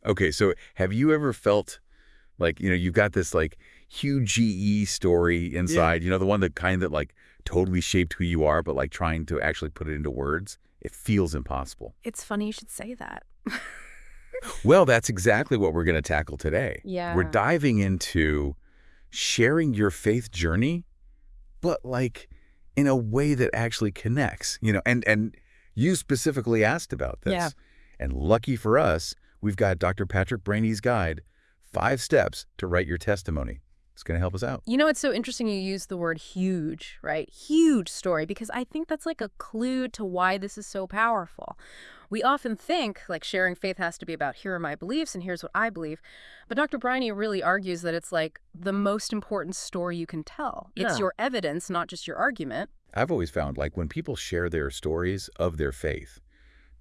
Okay, so have you ever felt like, you've got this like huge GE story inside, the one that kind of like totally shaped who you are, but like trying to actually put it into words, it feels impossible. It's funny you should say that. Well, that's exactly what we're going to tackle today. Yeah. We're diving into sharing your faith journey, but like in a way that actually connects, and you specifically asked about this. Yeah. And lucky for us, we've got Dr. Patrick Briney's guide, 5 Steps to Write Your Testimony. It's going to help us out. It's so interesting you use the word huge, right? Huge story, because I think that's like a clue to why this is so powerful. We often think like sharing faith has to be about here are my beliefs and here's what I believe. But Dr. Briney really argues that it's like the most important story you can tell. Yeah. It's your evidence, not just your argument. I've always found like when people share their stories of their faith,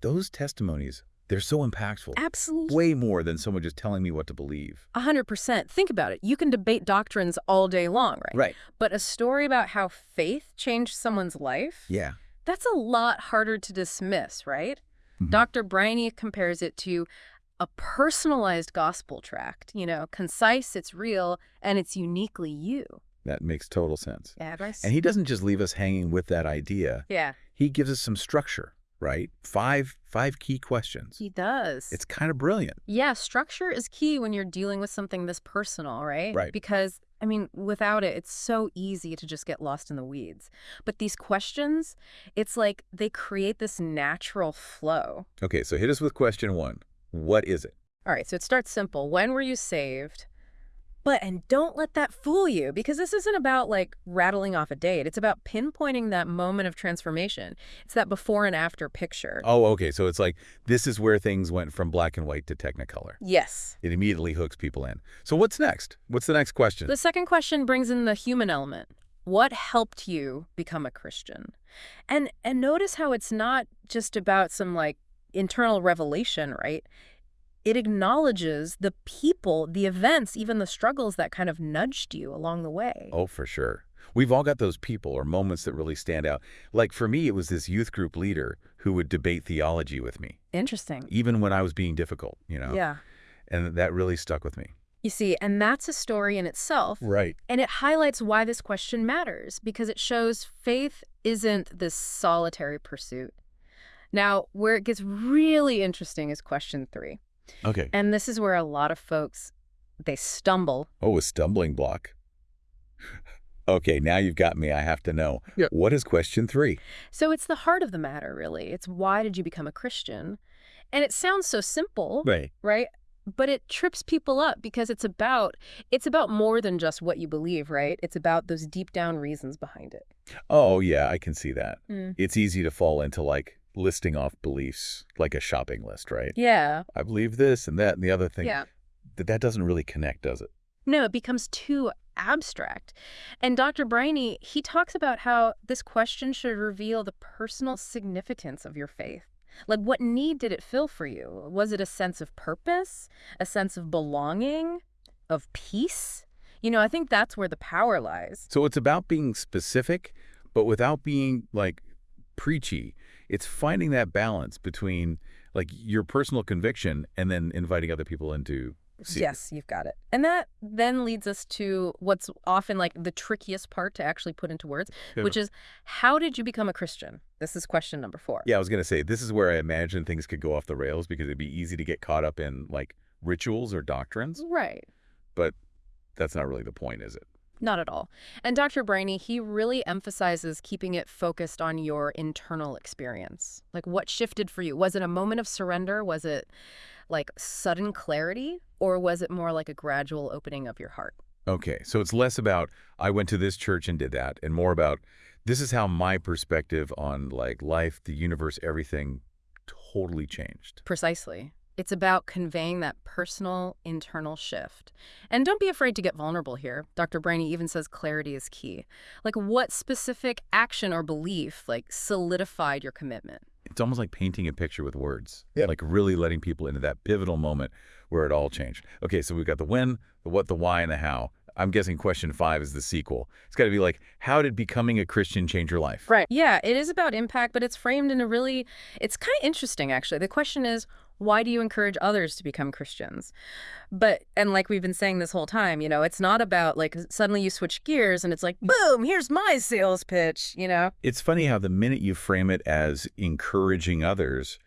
those testimonies, they're so impactful. Absolutely. Way more than someone just telling me what to believe. 100%. Think about it. You can debate doctrines all day long, right? Right. But a story about how faith changed someone's life? Yeah. That's a lot harder to dismiss, right? Mm-hmm. Dr. Briney compares it to a personalized gospel tract. Concise, it's real, and it's uniquely you. That makes total sense. Yeah, guys. And he doesn't just leave us hanging with that idea. Yeah. He gives us some structure, right? Five key questions. He does. It's kind of brilliant. Yeah, structure is key when you're dealing with something this personal, right? Right. Because, without it, it's so easy to just get lost in the weeds. But these questions, it's like they create this natural flow. Okay, so hit us with question 1. What is it? All right, so it starts simple. When were you saved? And don't let that fool you, because this isn't about like rattling off a date. It's about pinpointing that moment of transformation. It's that before and after picture. Oh, okay. So it's like this is where things went from black and white to Technicolor. Yes. It immediately hooks people in. So what's next? What's the next question? The second question brings in the human element. What helped you become a Christian? And notice how it's not just about some like internal revelation, right? It acknowledges the people, the events, even the struggles that kind of nudged you along the way. Oh, for sure. We've all got those people or moments that really stand out. Like for me, it was this youth group leader who would debate theology with me. Interesting. Even when I was being difficult, Yeah. And that really stuck with me. You see, and that's a story in itself. Right. And it highlights why this question matters, because it shows faith isn't this solitary pursuit. Now, where it gets really interesting is question 3. Okay. And this is where a lot of folks, they stumble. Oh, a stumbling block. Okay, now you've got me. I have to know. Yeah. What is question 3? So it's the heart of the matter, really. It's why did you become a Christian? And it sounds so simple, right? But it trips people up because it's about more than just what you believe, right? It's about those deep down reasons behind it. Oh, yeah, I can see that. Mm. It's easy to fall into like listing off beliefs like a shopping list, right? Yeah. I believe this and that and the other thing. Yeah. That doesn't really connect, does it? No, it becomes too abstract. And Dr. Briney, he talks about how this question should reveal the personal significance of your faith. Like, what need did it fill for you? Was it a sense of purpose, a sense of belonging, of peace? I think that's where the power lies. So it's about being specific, but without being like preachy. It's finding that balance between like your personal conviction and then inviting other people into. Yes, you've got it. And that then leads us to what's often like the trickiest part to actually put into words, which is, how did you become a Christian? This is question number 4. Yeah, I was going to say, this is where I imagine things could go off the rails because it'd be easy to get caught up in like rituals or doctrines. Right. But that's not really the point, is it? Not at all. And Dr. Briney, he really emphasizes keeping it focused on your internal experience. Like, what shifted for you? Was it a moment of surrender? Was it like sudden clarity? Or was it more like a gradual opening of your heart? Okay, so it's less about, I went to this church and did that, and more about, this is how my perspective on like life, the universe, everything totally changed. Precisely. It's about conveying that personal, internal shift. And don't be afraid to get vulnerable here. Dr. Briney even says clarity is key. Like, what specific action or belief, like, solidified your commitment? It's almost like painting a picture with words. Yeah. Like really letting people into that pivotal moment where it all changed. Okay, so we've got the when, the what, the why, and the how. I'm guessing question 5 is the sequel. It's got to be like, how did becoming a Christian change your life? Right. Yeah, it is about impact, but it's framed in a really, it's kind of interesting, actually. The question is, Why do you encourage others to become Christians? And like we've been saying this whole time, it's not about like suddenly you switch gears and it's like, boom, here's my sales pitch. It's funny how the minute you frame it as encouraging others,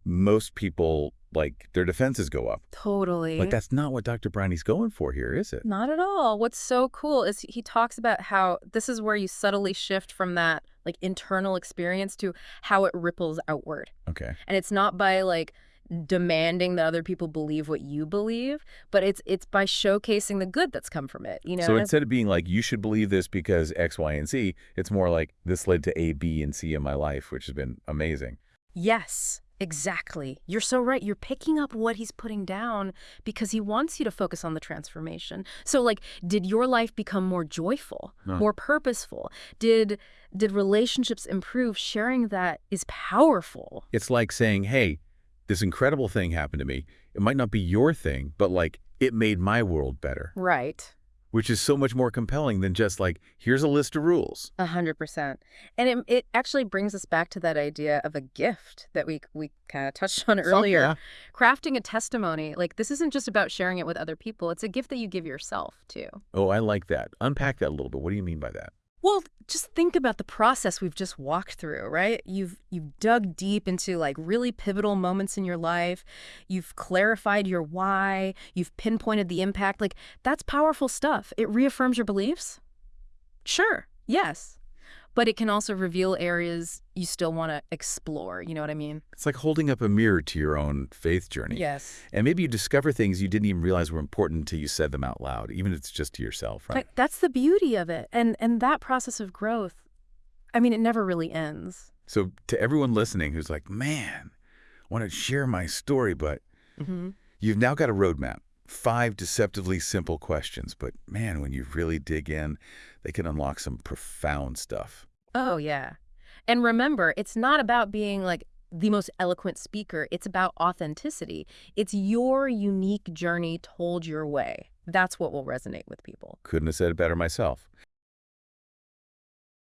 most people, like, their defenses go up. Totally. Like, that's not what Dr. Briney's going for here, is it? Not at all. What's so cool is he talks about how this is where you subtly shift from that like internal experience to how it ripples outward. Okay. And it's not by like demanding that other people believe what you believe, but it's by showcasing the good that's come from it. So instead of being like, you should believe this because X, Y, and Z, it's more like this led to A, B, and C in my life, which has been amazing. Yes. Exactly. You're so right. You're picking up what he's putting down because he wants you to focus on the transformation. So like, did your life become more joyful, more purposeful? Did relationships improve? Sharing that is powerful. It's like saying, hey, this incredible thing happened to me. It might not be your thing, but like it made my world better. Right. Which is so much more compelling than just like, here's a list of rules. 100%. And it actually brings us back to that idea of a gift that we kind of touched on earlier. Yeah. Crafting a testimony, like this isn't just about sharing it with other people. It's a gift that you give yourself too. Oh, I like that. Unpack that a little bit. What do you mean by that? Well, just think about the process we've just walked through, right? You've dug deep into like really pivotal moments in your life. You've clarified your why. You've pinpointed the impact. Like that's powerful stuff. It reaffirms your beliefs. Sure. Yes. But it can also reveal areas you still want to explore. You know what I mean? It's like holding up a mirror to your own faith journey. Yes. And maybe you discover things you didn't even realize were important until you said them out loud, even if it's just to yourself, right? That's the beauty of it. And that process of growth, I mean, it never really ends. So to everyone listening who's like, man, I want to share my story, but you've now got a roadmap. 5 deceptively simple questions. But man, when you really dig in, they can unlock some profound stuff. Oh, yeah. And remember, it's not about being like the most eloquent speaker. It's about authenticity. It's your unique journey told your way. That's what will resonate with people. Couldn't have said it better myself.